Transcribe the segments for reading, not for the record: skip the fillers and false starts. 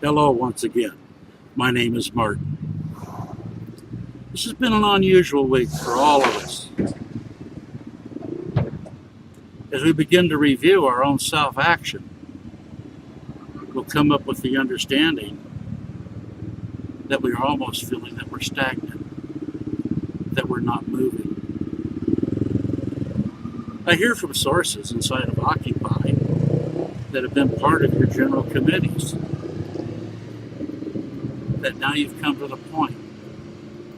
Hello once again. My name is Martin. This has been an unusual week for all of us. As we begin to review our own self-action, we'll come up with the understanding that we are almost feeling that we're stagnant, that we're not moving. I hear from sources inside of Occupy that have been part of your general committees that now you've come to the point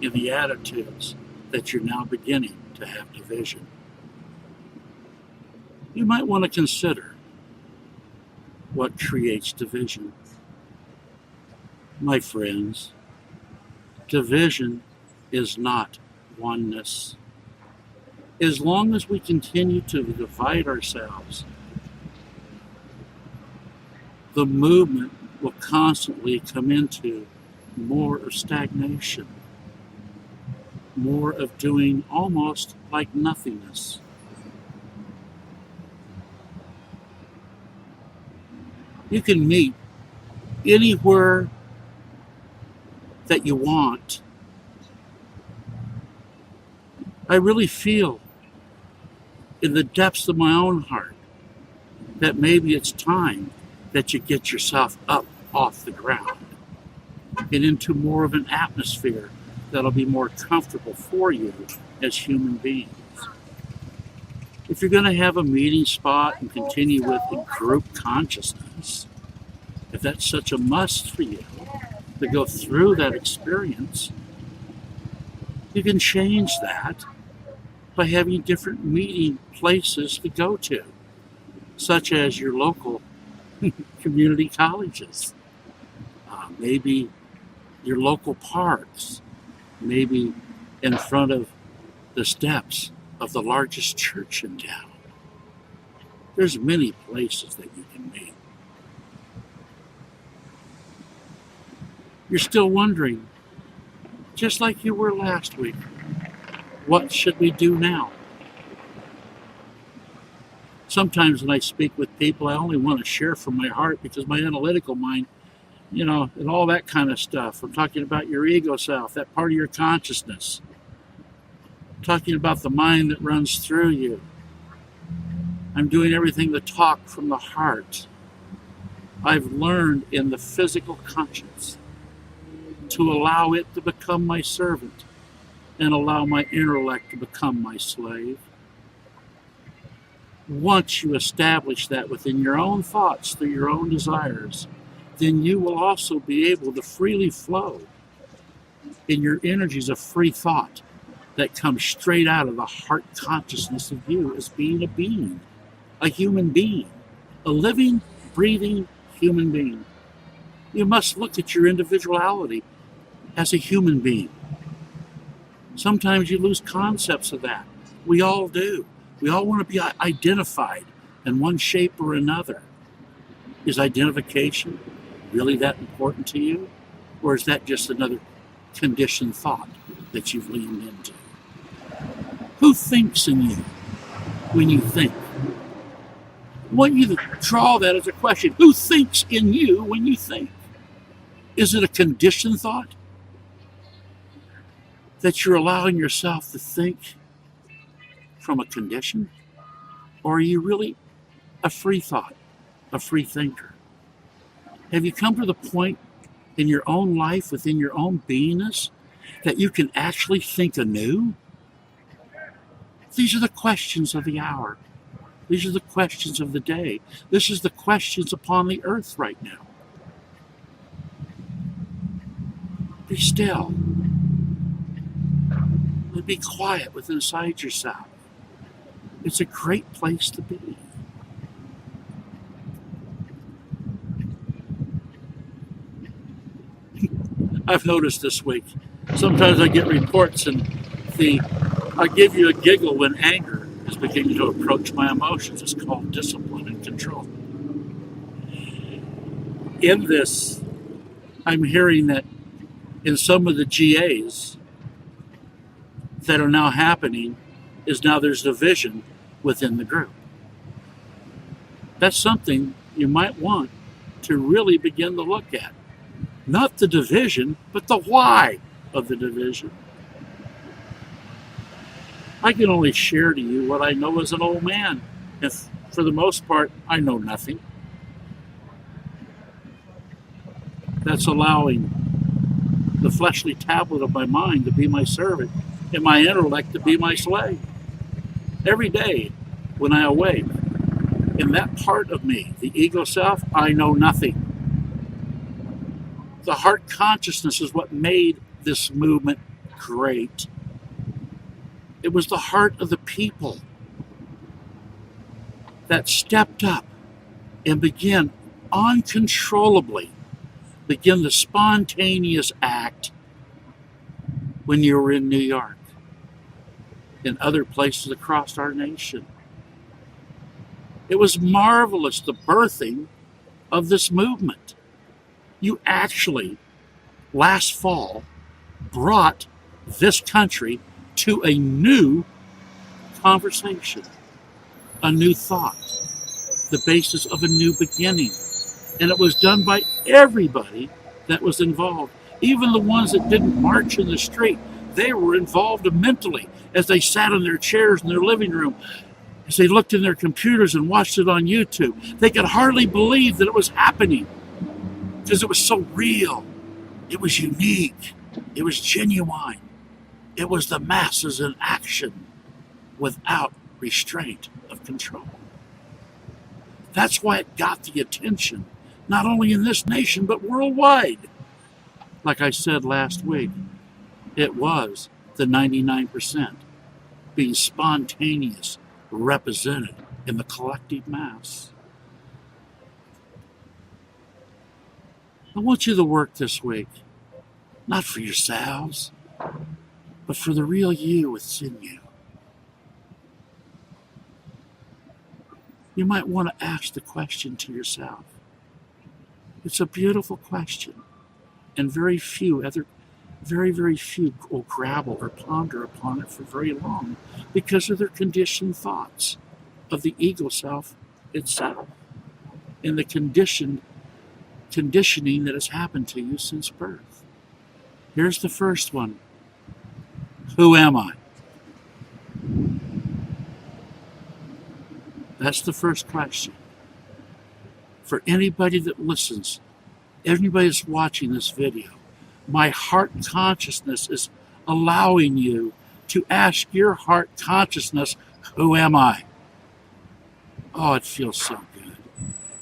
in the attitudes that you're now beginning to have division. You might want to consider what creates division. My friends, division is not oneness. As long as we continue to divide ourselves, the movement will constantly come into more of stagnation, more of doing almost like nothingness. You can meet anywhere that you want. I really feel in the depths of my own heart that maybe it's time that you get yourself up off the ground and into more of an atmosphere that'll be more comfortable for you as human beings. If you're going to have a meeting spot and continue with a group consciousness, if that's such a must for you to go through that experience, you can change that by having different meeting places to go to, such as your local community colleges, maybe your local parks, maybe in front of the steps of the largest church in town. There's many places that you can meet. You're still wondering, just like you were last week, what should we do now? Sometimes when I speak with people, I only want to share from my heart because my analytical mind, and all that kind of stuff. I'm talking about your ego self, that part of your consciousness. I'm talking about the mind that runs through you. I'm doing everything to talk from the heart. I've learned in the physical conscience to allow it to become my servant and allow my intellect to become my slave. Once you establish that within your own thoughts, through your own desires, then you will also be able to freely flow in your energies of free thought that comes straight out of the heart consciousness of you as being a human being, a living, breathing human being. You must look at your individuality as a human being. Sometimes you lose concepts of that. We all do. We all want to be identified in one shape or another. Is identification really that important to you? Or is that just another conditioned thought that you've leaned into? Who thinks in you when you think? I want you to draw that as a question. Who thinks in you when you think? Is it a conditioned thought that you're allowing yourself to think from a condition? Or are you really a free thought, a free thinker? Have you come to the point in your own life, within your own beingness, that you can actually think anew? These are the questions of the hour. These are the questions of the day. This is the questions upon the earth right now. Be still and be quiet within inside yourself. It's a great place to be. I've noticed this week, sometimes I get reports and I give you a giggle when anger is beginning to approach my emotions. It's called discipline and control. In this, I'm hearing that in some of the GAs that are now happening is now there's division within the group. That's something you might want to really begin to look at. Not the division, but the why of the division. I can only share to you what I know as an old man. And for the most part, I know nothing. That's allowing the fleshly tablet of my mind to be my servant and my intellect to be my slave. Every day when I awake, in that part of me, the ego self, I know nothing. The heart consciousness is what made this movement great. It was the heart of the people that stepped up and began uncontrollably, begin the spontaneous act when you were in New York and other places across our nation. It was marvelous, the birthing of this movement. You actually, last fall, brought this country to a new conversation, a new thought, the basis of a new beginning. And it was done by everybody that was involved. Even the ones that didn't march in the street, they were involved mentally as they sat in their chairs in their living room, as they looked in their computers and watched it on YouTube. They could hardly believe that it was happening because it was so real. It was unique. It was genuine. It was the masses in action without restraint of control. That's why it got the attention, not only in this nation, but worldwide. Like I said last week, it was the 99% being spontaneous, represented in the collective mass. I want you to work this week, not for yourselves, but for the real you within you. You might want to ask the question to yourself. It's a beautiful question, and very few will grapple or ponder upon it for very long because of their conditioned thoughts of the ego self itself and the conditioning that has happened to you since birth. Here's the first one. Who am I? That's the first question. For anybody that listens, anybody that's watching this video, my heart consciousness is allowing you to ask your heart consciousness, who am I? Oh, it feels so good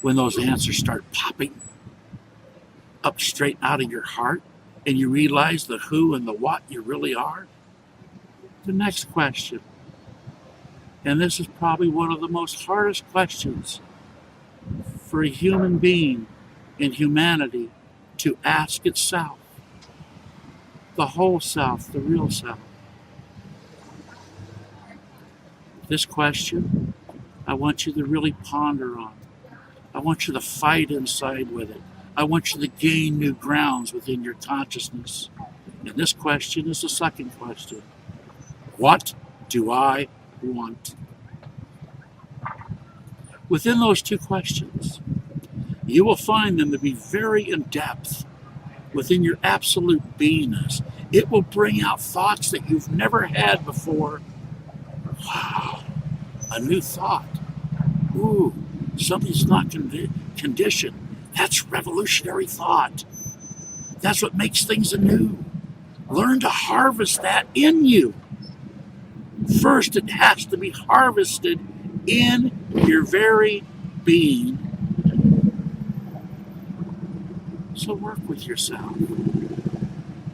when those answers start popping up straight out of your heart and you realize the who and the what you really are. The next question, and this is probably one of the most hardest questions for a human being in humanity to ask itself, the whole self, the real self. This question, I want you to really ponder on. I want you to fight inside with it. I want you to gain new grounds within your consciousness. And this question is the second question. What do I want? Within those two questions, you will find them to be very in depth within your absolute beingness. It will bring out thoughts that you've never had before. Wow, a new thought. Ooh, something's not conditioned. That's revolutionary thought. That's what makes things anew. Learn to harvest that in you. First, it has to be harvested in your very being. So work with yourself.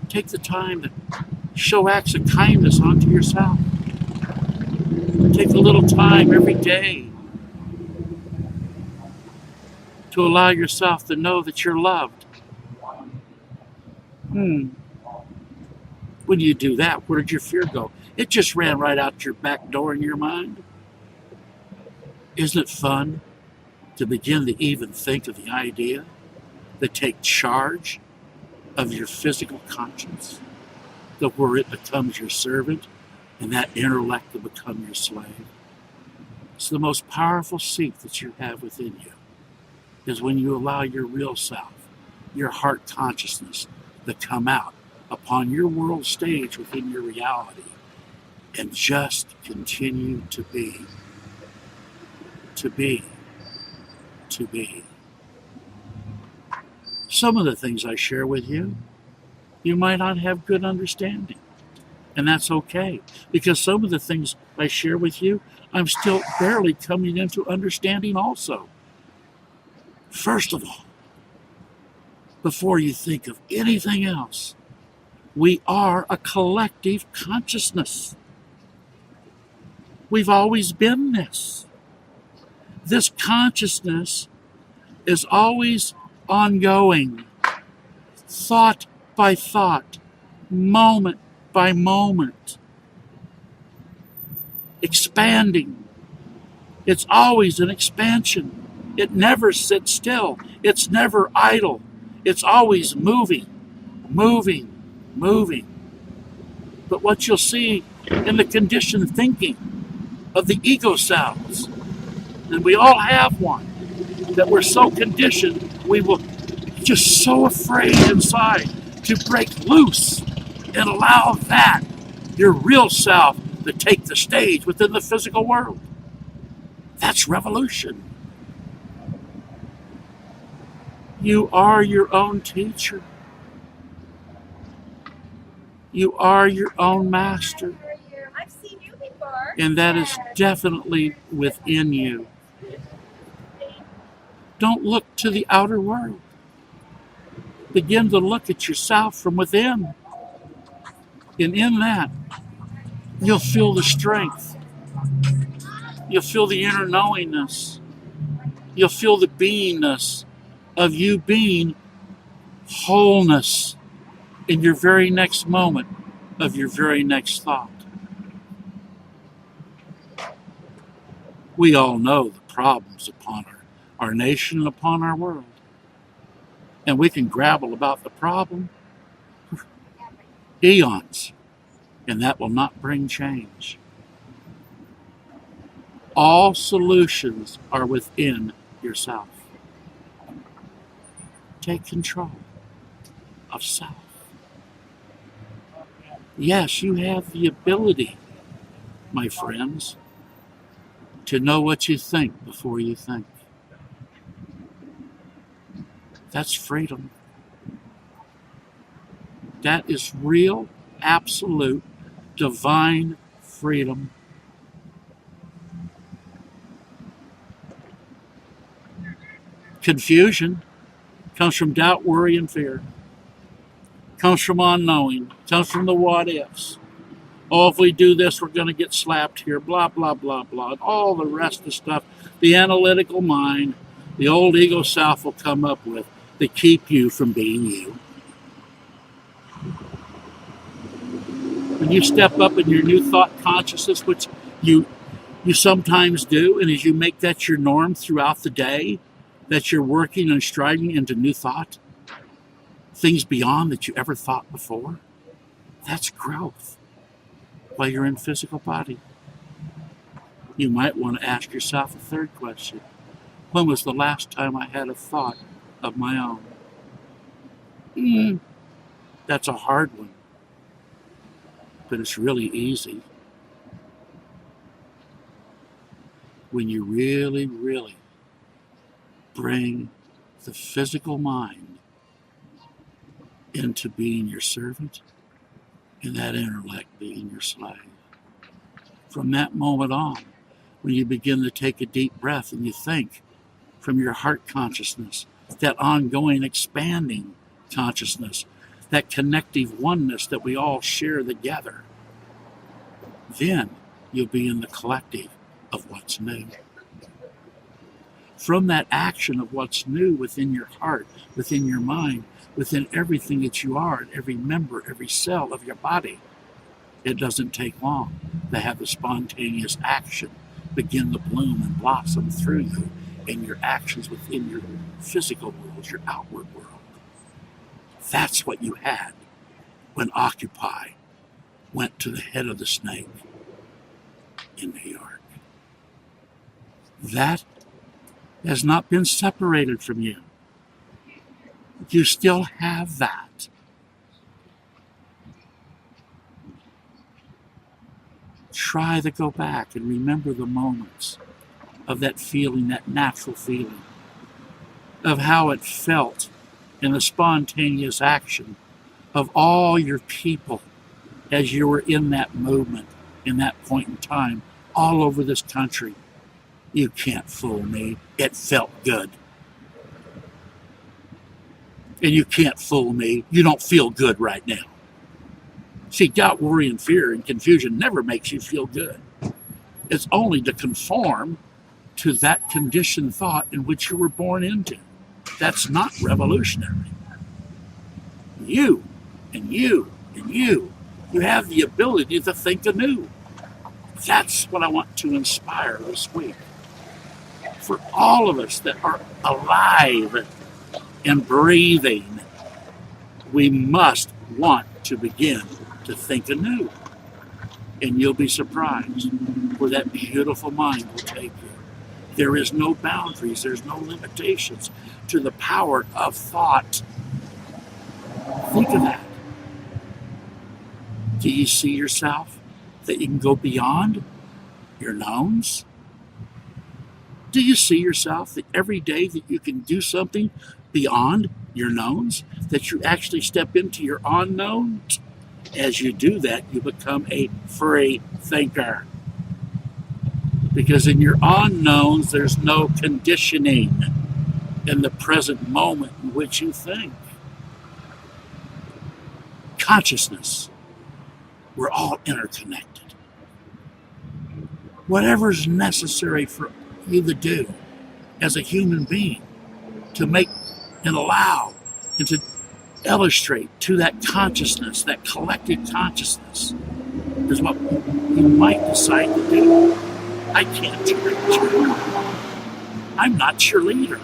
Take the time to show acts of kindness onto yourself. Take a little time every day to allow yourself to know that you're loved. When you do that, where did your fear go? It just ran right out your back door in your mind. Isn't it fun to begin to even think of the idea to take charge of your physical conscience, to where it becomes your servant and that intellect to become your slave? It's the most powerful seat that you have within you, is when you allow your real self, your heart consciousness to come out upon your world stage within your reality and just continue to be, to be, to be. Some of the things I share with you, you might not have good understanding. And that's okay, because some of the things I share with you, I'm still barely coming into understanding also. First of all, before you think of anything else, we are a collective consciousness. We've always been this. This consciousness is always ongoing, thought by thought, moment by moment, expanding. It's always an expansion. It never sits still. It's never idle. It's always moving, moving, moving. But what you'll see in the conditioned thinking of the ego selves, and we all have one, that we're so conditioned, we will just so afraid inside to break loose and allow that, your real self, to take the stage within the physical world. That's revolution. You are your own teacher. You are your own master. I've seen you before. And that is definitely within you. Don't look to the outer world. Begin to look at yourself from within. And in that, you'll feel the strength. You'll feel the inner knowingness. You'll feel the beingness of you being wholeness in your very next moment of your very next thought. We all know the problems upon our nation and upon our world. And we can grapple about the problem eons, and that will not bring change. All solutions are within yourself. Take control of self. Yes, you have the ability, my friends, to know what you think before you think. That's freedom. That is real, absolute, divine freedom. Confusion comes from doubt, worry, and fear. Comes from unknowing. Comes from the what ifs. Oh, if we do this, we're going to get slapped here. Blah, blah, blah, blah. And all the rest of the stuff the analytical mind, the old ego self will come up with to keep you from being you. When you step up in your new thought consciousness, which you sometimes do, and as you make that your norm throughout the day, that you're working and striving into new thought, things beyond that you ever thought before, that's growth while you're in physical body. You might want to ask yourself a third question. When was the last time I had a thought of my own? That's a hard one, but it's really easy. When you really, really bring the physical mind into being your servant and that intellect being your slave. From that moment on, when you begin to take a deep breath and you think from your heart consciousness, that ongoing expanding consciousness, that connective oneness that we all share together, then you'll be in the collective of what's new. From that action of what's new within your heart, within your mind, within everything that you are, every member, every cell of your body, it doesn't take long to have the spontaneous action begin to bloom and blossom through you in your actions within your physical world, your outward world. That's what you had when Occupy went to the head of the snake in New York. That has not been separated from you. You still have that. Try to go back and remember the moments of that feeling, that natural feeling, of how it felt in the spontaneous action of all your people as you were in that movement, in that point in time, all over this country. You can't fool me. It felt good. And you can't fool me. You don't feel good right now. See, doubt, worry, and fear and confusion never makes you feel good. It's only to conform to that conditioned thought in which you were born into. That's not revolutionary. You and you and you have the ability to think anew. That's what I want to inspire this week. For all of us that are alive and breathing, we must want to begin to think anew. And you'll be surprised where that beautiful mind will take you. There is no boundaries, there's no limitations to the power of thought. Think of that. Do you see yourself that you can go beyond your knowns? Do you see yourself that every day that you can do something beyond your knowns, that you actually step into your unknowns? As you do that, you become a free thinker. Because in your unknowns, there's no conditioning in the present moment in which you think. Consciousness. We're all interconnected. Whatever's necessary for you to do as a human being to make and allow and to illustrate to that consciousness, that collective consciousness, is what you might decide to do. I can't direct you. I'm not your leader.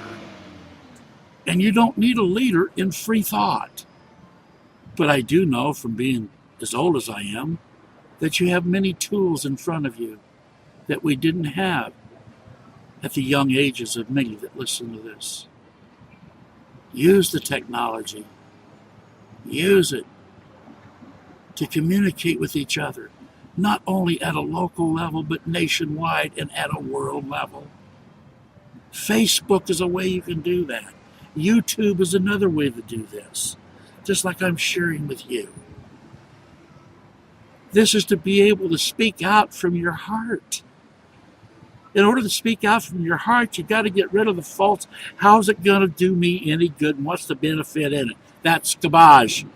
And you don't need a leader in free thought. But I do know from being as old as I am that you have many tools in front of you that we didn't have at the young ages of many that listen to this. Use the technology. Use it to communicate with each other, not only at a local level, but nationwide and at a world level. Facebook is a way you can do that. YouTube is another way to do this, just like I'm sharing with you. This is to be able to speak out from your heart. In order to speak out from your heart, you got to get rid of the false, how's it going to do me any good and what's the benefit in it? That's garbage.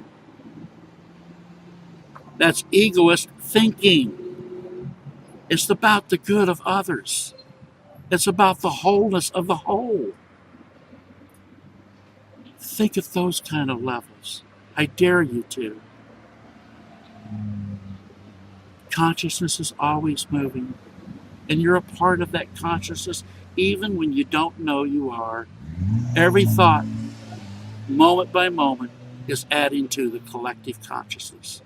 That's egoist thinking. It's about the good of others. It's about the wholeness of the whole. Think at those kind of levels. I dare you to. Consciousness is always moving, and you're a part of that consciousness even when you don't know you are. Every thought, moment by moment, is adding to the collective consciousness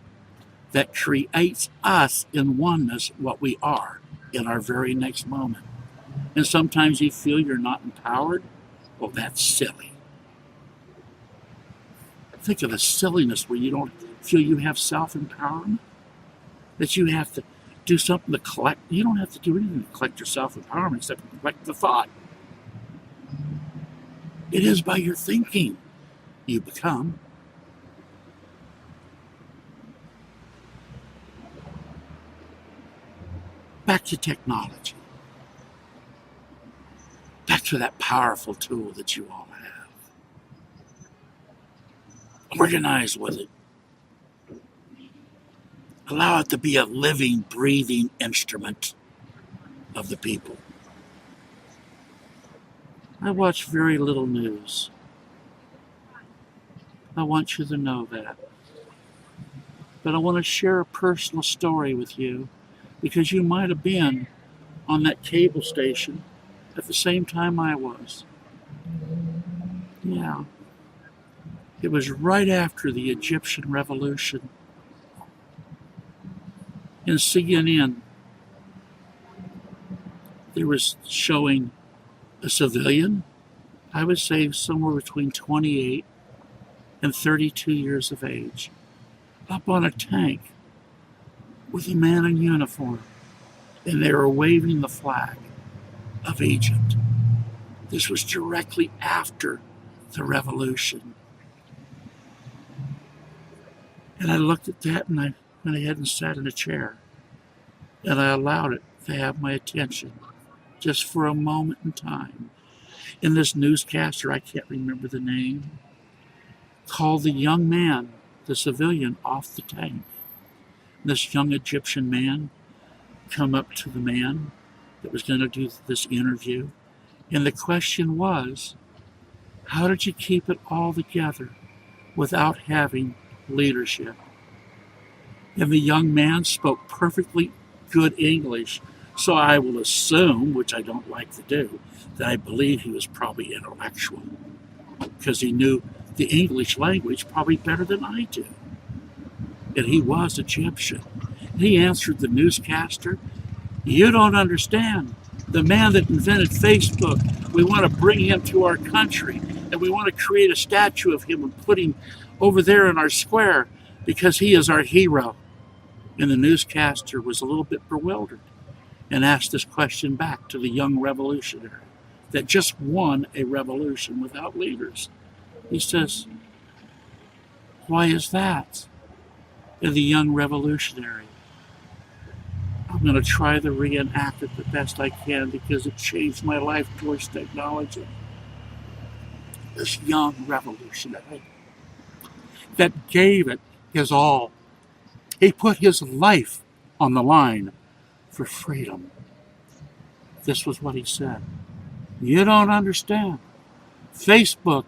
that creates us in oneness, what we are in our very next moment. And sometimes you feel you're not empowered. Well, that's silly. Think of the silliness where you don't feel you have self-empowerment, that you have to do something to collect. You don't have to do anything to collect your self-empowerment except to collect the thought. It is by your thinking you become. Back to technology. Back to that powerful tool that you all have. Organize with it. Allow it to be a living, breathing instrument of the people. I watch very little news. I want you to know that. But I want to share a personal story with you because you might have been on that cable station at the same time I was. Yeah. It was right after the Egyptian Revolution. In CNN, there was showing a civilian, I would say somewhere between 28 and 32 years of age, up on a tank with a man in uniform, and they were waving the flag of Egypt. This was directly after the revolution. And I looked at that and I went ahead and sat in a chair. And I allowed it to have my attention just for a moment in time. And this newscaster, I can't remember the name, called the young man, the civilian, off the tank. This young Egyptian man come up to the man that was going to do this interview. And the question was, how did you keep it all together without having leadership? And the young man spoke perfectly good English, so I will assume, which I don't like to do, that I believe he was probably intellectual, because he knew the English language probably better than I do. And he was Egyptian. And he answered the newscaster, "You don't understand. The man that invented Facebook, we want to bring him to our country, and we want to create a statue of him and put him over there in our square because he is our hero." And the newscaster was a little bit bewildered and asked this question back to the young revolutionary that just won a revolution without leaders. He says, "Why is that?" And the young revolutionary, I'm going to try to reenact it the best I can because it changed my life towards technology. This young revolutionary that gave it his all. He put his life on the line for freedom. This was what he said. "You don't understand. Facebook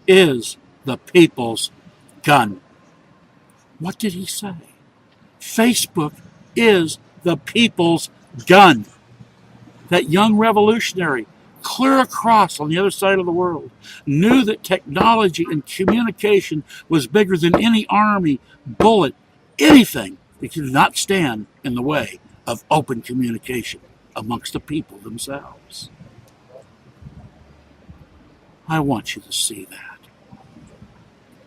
is the people's gun." What did he say? Facebook is the people's gun. That young revolutionary, clear across on the other side of the world, knew that technology and communication was bigger than any army, bullet, anything that could not stand in the way of open communication amongst the people themselves. I want you to see that.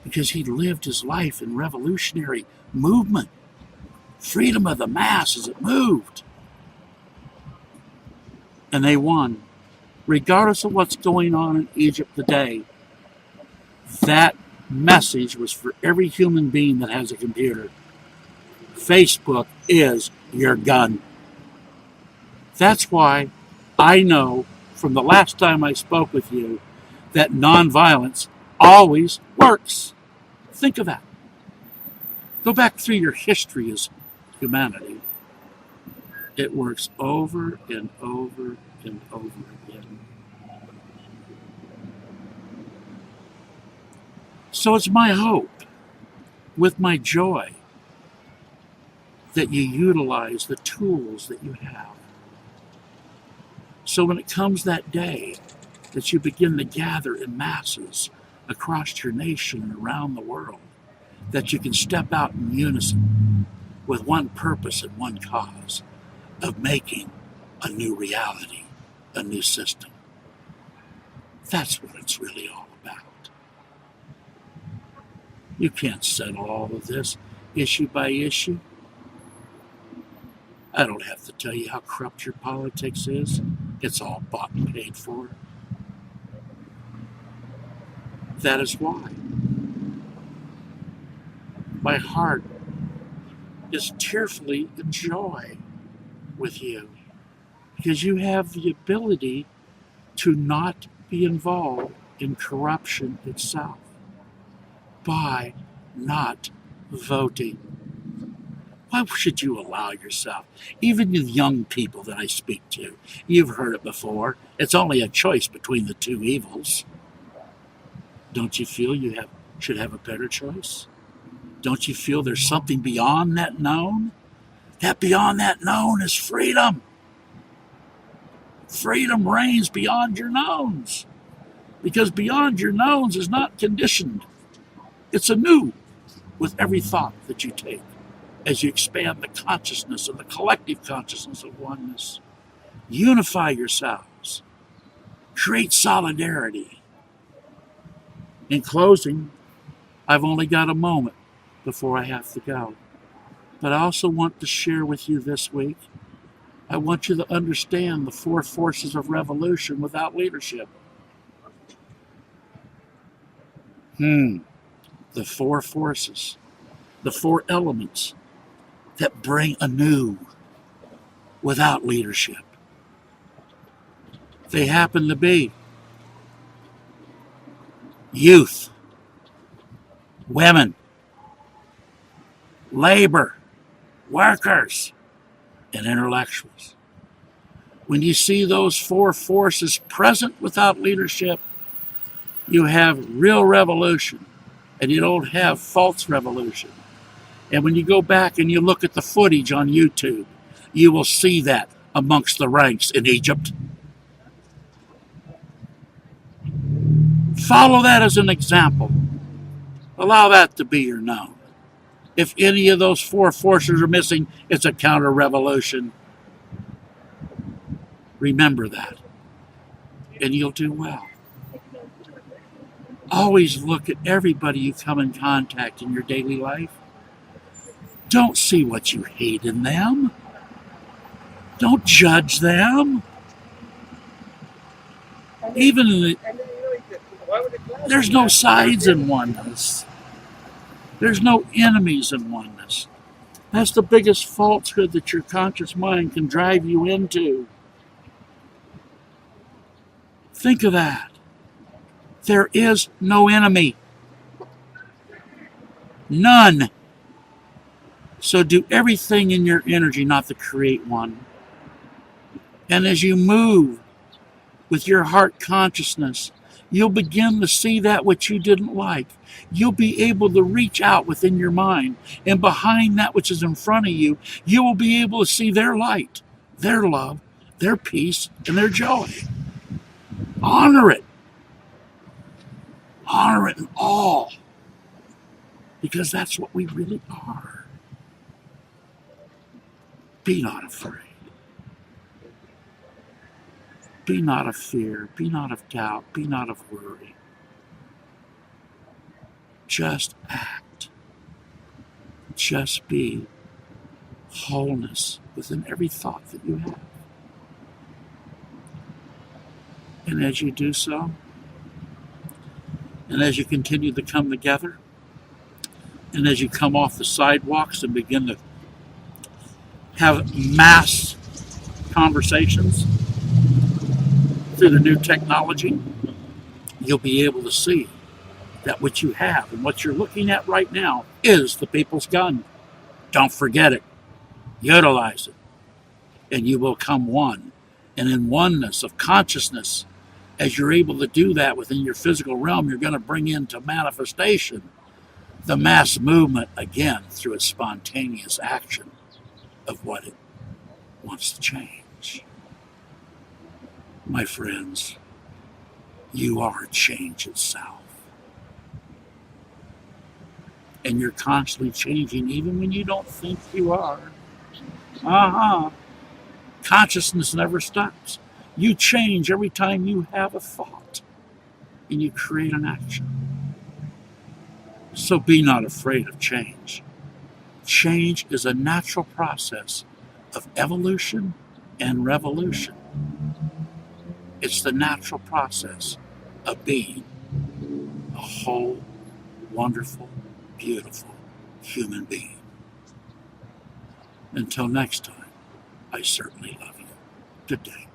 Because he lived his life in revolutionary movement. Freedom of the mass as it moved. And they won. Regardless of what's going on in Egypt today, that message was for every human being that has a computer. Facebook is your gun. That's why I know from the last time I spoke with you that nonviolence always works. Think of that. Go back through your history as humanity. It works over and over and over again. So it's my hope, with my joy, that you utilize the tools that you have. So when it comes that day that you begin to gather in masses across your nation and around the world, that you can step out in unison with one purpose and one cause of making a new reality, a new system. That's what it's really all about. You can't settle all of this issue by issue. I don't have to tell you how corrupt your politics is. It's all bought and paid for. That is why my heart is tearfully in joy with you, because you have the ability to not be involved in corruption itself by not voting. Why should you allow yourself, even the young people that I speak to, you've heard it before, it's only a choice between the two evils. Don't you feel you should have a better choice? Don't you feel there's something beyond that known? That beyond that known is freedom. Freedom reigns beyond your knowns. Because beyond your knowns is not conditioned. It's anew with every thought that you take as you expand the consciousness and the collective consciousness of oneness. Unify yourselves. Create solidarity. In closing, I've only got a moment before I have to go. But I also want to share with you this week, I want you to understand the four forces of revolution without leadership. The four forces, the four elements that bring anew without leadership. They happen to be youth, women, labor, workers, and intellectuals. When you see those four forces present without leadership, you have real revolution, and you don't have false revolution. And when you go back and you look at the footage on YouTube, you will see that amongst the ranks in Egypt. Follow that as an example. Allow that to be your known. If any of those four forces are missing, it's a counter-revolution. Remember that, and you'll do well. Always look at everybody you come in contact in your daily life. Don't see what you hate in them. Don't judge them. Even in the, there's no sides in oneness. There's no enemies in oneness. That's the biggest falsehood that your conscious mind can drive you into. Think of that. There is no enemy. None. So do everything in your energy not to create one. And as you move with your heart consciousness, you'll begin to see that which you didn't like. You'll be able to reach out within your mind, and behind that which is in front of you, you will be able to see their light, their love, their peace, and their joy. Honor it. Honor it in all, because that's what we really are. Be not afraid. Be not of fear. Be not of doubt. Be not of worry. Just act. Just be wholeness within every thought that you have. And as you do so, and as you continue to come together, and as you come off the sidewalks and begin to have mass conversations through the new technology, you'll be able to see that what you have and what you're looking at right now is the people's gun. Don't forget it. Utilize it. And you will come one. And in oneness of consciousness, as you're able to do that within your physical realm, you're going to bring into manifestation the mass movement again through a spontaneous action of what it wants to change. My friends, you are change itself. And you're constantly changing even when you don't think you are. Consciousness never stops. You change every time you have a thought and you create an action. So be not afraid of change. Change is a natural process of evolution and revolution. It's the natural process of being a whole, wonderful, beautiful human being. Until next time, I certainly love you. Good day.